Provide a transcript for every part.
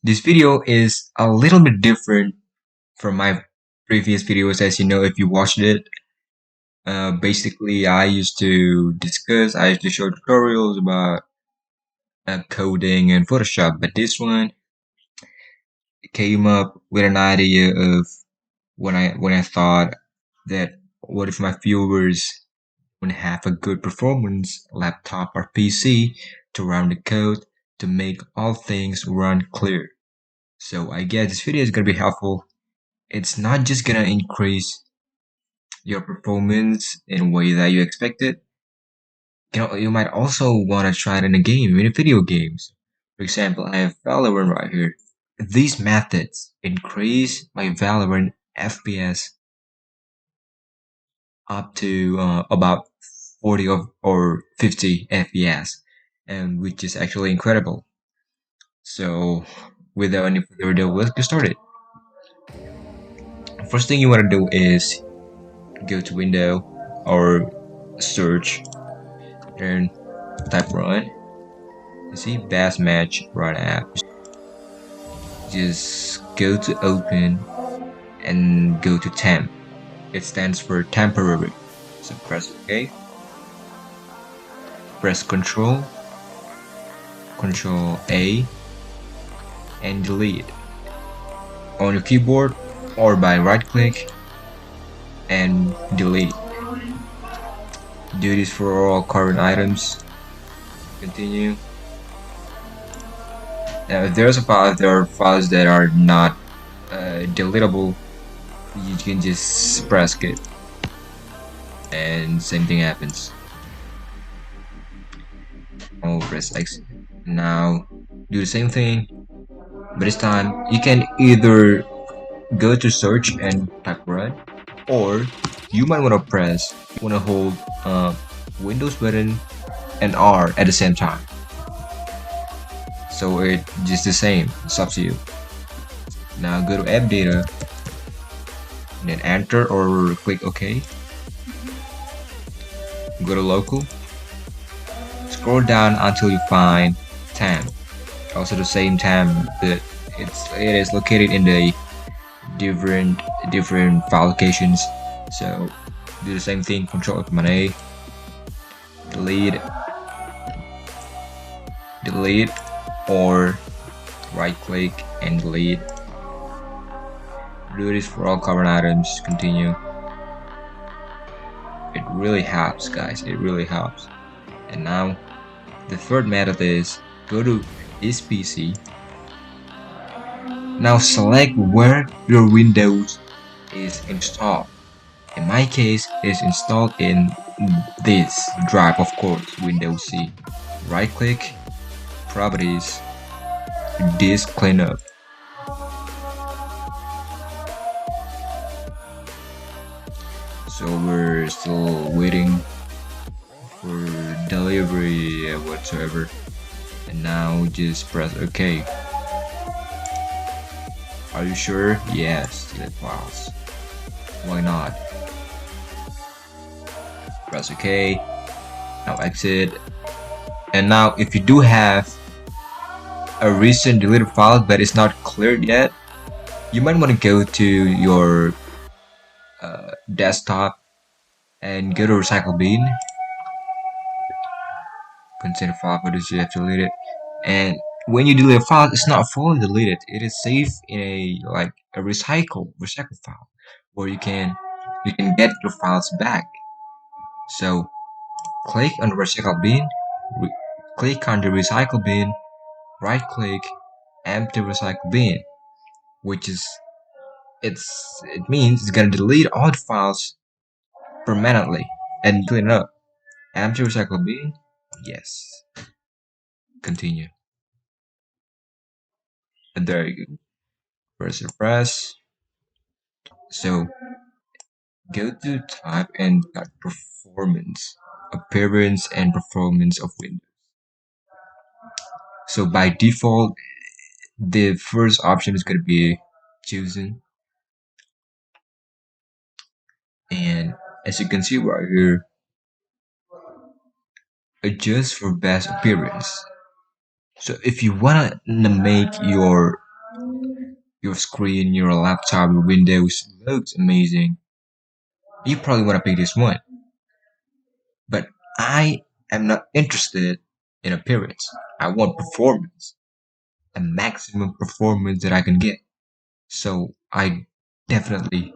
This video is a little bit different from my previous videos, as you know if you watched it. Basically, I used to show tutorials about coding and Photoshop, but this one came up with an idea of when I thought that what if my viewers would have a good performance laptop or PC to run the code to make all things run clear. So I guess this video is gonna be helpful. It's not just gonna increase your performance in a way that you expected. You might also want to try it in a game, in video games. For example, I have Valorant right here. These methods increase my Valorant FPS up to about 40 or 50 FPS, and which is actually incredible. So, without any further ado, let's get started. First thing you want to do is go to Window or search, then type run. You see Bass Match Run app. Just go to open and go to temp. It stands for temporary. So press OK. Press Control A and delete on your keyboard or by right click and delete. Do this for all current items. Continue. Now if there are files that are not deletable, you can just press skip and same thing happens. Oh, press X. Now do the same thing, but this time you can either go to search and type run, or you might want to hold Windows button and R at the same time. So it's just the same. It's up to you. Now go to app data and then enter or click OK. Go to local. Scroll down until you find temp. Also the same temp, but it is located in the different file locations. So do the same thing. Control Command A. Delete or right click and delete. Do this for all current items. Continue. It really helps, guys. It really helps. And now the third method is go to this PC. Now select where your Windows is installed. In my case, it's installed in this drive, of course, Windows C. Right click, Properties, Disk Cleanup. So we're still waiting for delivery whatsoever, and now just press OK. Are you sure? Yes, delete files. Why not? Press OK. Now exit. And now if you do have a recent deleted file but it's not cleared yet, you might want to go to your desktop and go to recycle bin. Consider file, but you have to delete it. And when you delete a file, it's not fully deleted. It is saved in a recycle file where you can get your files back. So click on the recycle bin, click on the recycle bin, right click, empty recycle bin, which is it means it's gonna delete all the files permanently and clean it up. Empty recycle bin, yes. Continue. And there you go. Press refresh. So go to type and type performance, appearance and performance of Windows. So by default, the first option is going to be chosen. And as you can see right here, adjust for best appearance. So if you want to make your your screen, your laptop, your Windows looks amazing, you probably want to pick this one. But I am not interested in appearance. I want performance, a maximum performance that I can get. So I definitely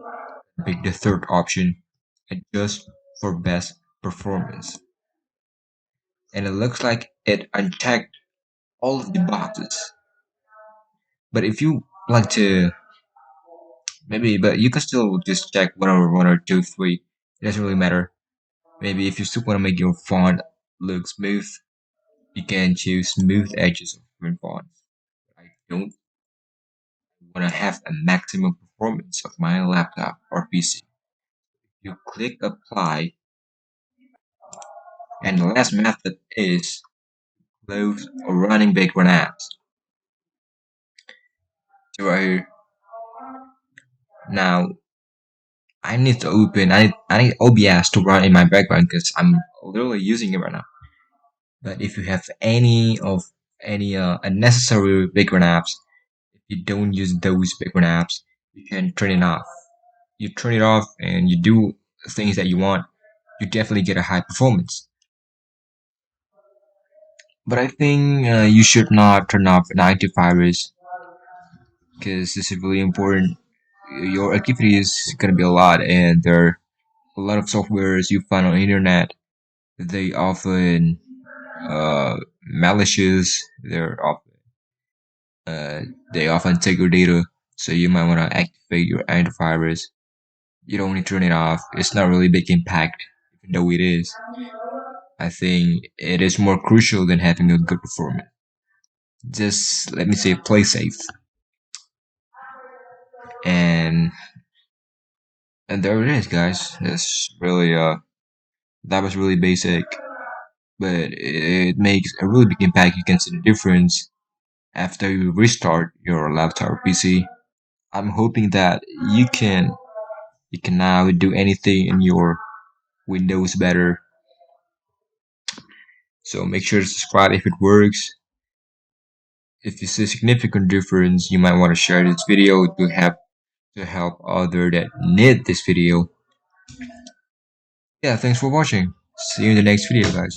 pick the third option, adjust for best performance. And it looks like it unchecked all of the boxes. But if you like to, maybe, but you can still just check one or two, three. It doesn't really matter. Maybe if you still want to make your font look smooth, you can choose smooth edges of different fonts. I don't want to have a maximum performance of my laptop or PC. You click apply, and the last method is close or running background apps. So right here, now I need to open, I need OBS to run in my background because I'm literally using it right now. But if you have any unnecessary background apps, if you don't use those background apps, you can turn it off. You turn it off and you do things that you want, you definitely get a high performance. But I think you should not turn off antivirus because this is really important. Your activity is gonna be a lot, and there are a lot of softwares you find on the internet. They often malicious. They often take your data, so you might want to activate your antivirus. You don't need to turn it off. It's not really big impact, even though it is. I think it is more crucial than having a good performance. Just let me say, play safe. And there it is, guys. That's really that was really basic, but it makes a really big impact. You can see the difference after you restart your laptop or PC. I'm hoping that you can now do anything in your Windows better. So make sure to subscribe if it works. If you see a significant difference, you might want to share this video to help others that need this video. Yeah, thanks for watching. See you in the next video, guys.